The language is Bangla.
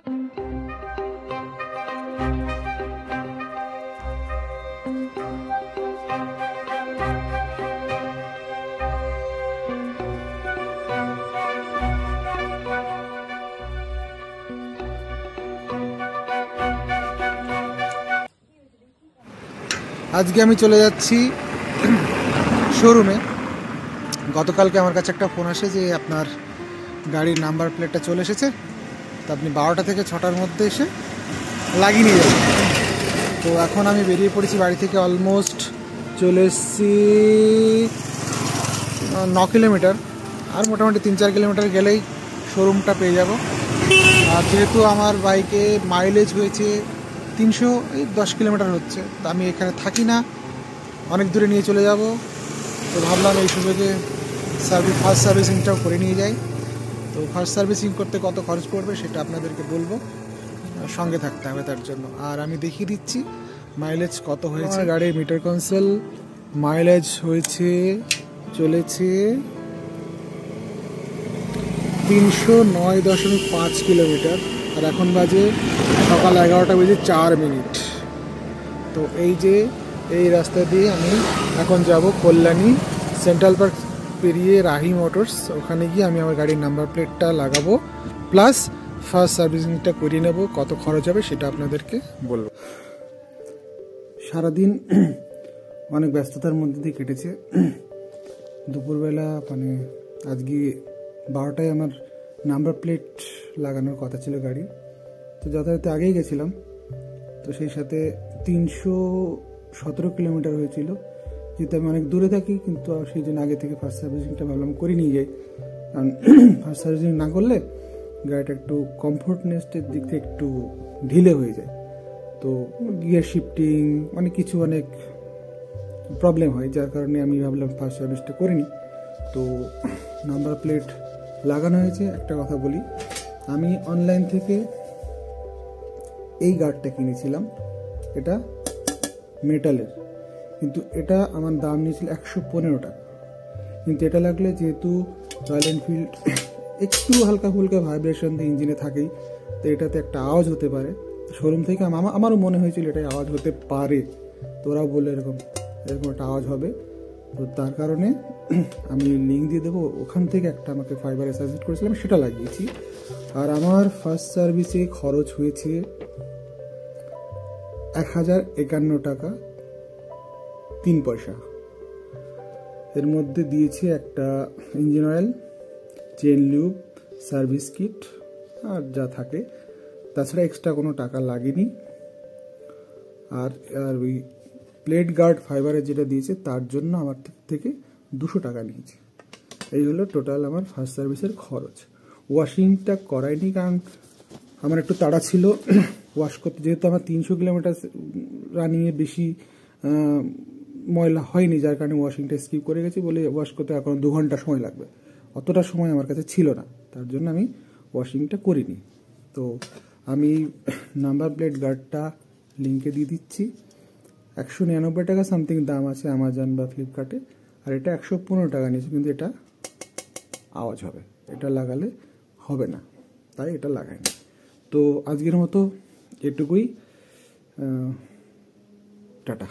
আজকে আমি চলে যাচ্ছি শোরুমে। গতকালকে আমার কাছে একটা ফোন আসে যে আপনার গাড়ির নাম্বার প্লেটটা চলে এসেছে, তো আপনি 12টা থেকে 6টার মধ্যে এসে লাগিয়ে নিয়ে যাবেন। তো এখন আমি বেরিয়ে পড়েছি বাড়ি থেকে, অলমোস্ট চলে এসেছি 9 কিলোমিটার, আর মোটামুটি 3-4 কিলোমিটার গেলেই শোরুমটা পেয়ে যাব। আর যেহেতু আমার বাইকে মাইলেজ হয়েছে 310 কিলোমিটার হচ্ছে, তো আমি এখানে থাকি না, অনেক দূরে নিয়ে চলে যাব। তো ভাবলাম এই সুযোগে ফার্স্ট সার্ভিসিংটাও করে নিয়ে যাই। তো ফার্স্ট সার্ভিসিং করতে কত খরচ পড়বে সেটা আপনাদেরকে বলবো, সঙ্গে থাকতে হবে তার জন্য। আর আমি দেখিয়ে দিচ্ছি মাইলেজ কত হয়েছে। গাড়ির মিটার কনসোল মাইলেজ হয়েছে, চলেছে 309.5 কিলোমিটার, আর এখন বাজে সকাল 11টা বেজে 4 মিনিট। তো এই রাস্তা দিয়ে আমি এখন যাব কল্যাণী, সেন্ট্রাল পার্ক পেরিয়ে রাহি মোটরস, ওখানে গিয়ে আমি আমার গাড়ির নাম্বার প্লেটটা লাগাবো, প্লাস ফার্স্ট সার্ভিসিংটা করিয়ে নেব। কত খরচ হবে সেটা আপনাদেরকে বলবো। সারাদিন অনেক ব্যস্ততার মধ্যে দিয়ে কেটেছে। দুপুরবেলা মানে আজকে 12টায় আমার নাম্বার প্লেট লাগানোর কথা ছিল গাড়ি, তো যথাযথ আগেই গেছিলাম। তো সেই সাথে 317 কিলোমিটার হয়েছিল, যেহেতু আমি অনেক দূরে থাকি, কিন্তু সেই জন্য আগে থেকে ফার্স্ট সার্ভিসিংটা ভাবলাম করে নিয়ে যাই। কারণ ফার্স্ট সার্ভিসিং না করলে গাড়িটা একটু কমফোর্টনেসের দিক থেকে একটু ঢিলে হয়ে যায়। তো গিয়ার শিফটিং অনেক প্রবলেম হয়, যার কারণে আমি ভাবলাম ফার্স্ট সার্ভিসটা করে নিই। তো নাম্বার প্লেট লাগানো হয়েছে। একটা কথা বলি, আমি অনলাইন থেকে এই গার্ডটা কিনেছিলাম, এটা মেটালের, কিন্তু এটা আমার দাম নিয়েছিল 115 টাকা। কিন্তু এটা লাগলে, যেহেতু রয়্যাল এনফিল্ড একটু হালকা ফুলকা ভাইব্রেশন দিয়ে ইঞ্জিনে থাকেই, তো এটাতে একটা আওয়াজ হতে পারে। শোরুম থেকে আমারও মনে হয়েছিল এটাই আওয়াজ হতে পারে, তো ওরাও বললে এরকম একটা আওয়াজ হবে। তো তার কারণে আমি লিঙ্ক দিয়ে দেবো, ওখান থেকে একটা আমাকে ফাইবারে সাজেস্ট করেছিলাম, সেটা লাগিয়েছি। আর আমার ফার্স্ট সার্ভিসে খরচ হয়েছে 1051 টাকা 3 পয়সা। এর মধ্যে দিয়েছে একটা engine oil, chain lube, service kit আর যা থাকে, তাছাড়া এক্সট্রা কোনো টাকা লাগেনি। আর ওই প্লেট গার্ড ফাইবারের যেটা দিয়েছে তার জন্য আমার থেকে 200 টাকা নিয়েছে। এই হলো টোটাল আমার ফার্স্ট সার্ভিসের খরচ। ওয়াশিংটা করাইনি, কারণ আমার একটু তাড়া ছিল ওয়াশ করতে, যেহেতু আমার 300 কিলোমিটার রানিংয়ে বেশি ময়লা হয়নি, যার কারণে ওয়াশিংটা স্কিপ করে গেছি। বলে ওয়াশ করতে এখন 2 ঘন্টা সময় লাগবে, অতটা সময় আমার কাছে ছিল না, তার জন্য আমি ওয়াশিংটা করিনি। তো আমি নাম্বার প্লেট গার্ডটা লিঙ্কে দিয়ে দিচ্ছি। 199 টাকা সামথিং দাম আছে অ্যামাজন বা ফ্লিপকার্টে, আর এটা 115 টাকা নিয়েছে। কিন্তু এটা আওয়াজ হবে, এটা লাগালে হবে না, তাই এটা লাগাইনি। তো আজকের মতো এটুকুই, টাটা।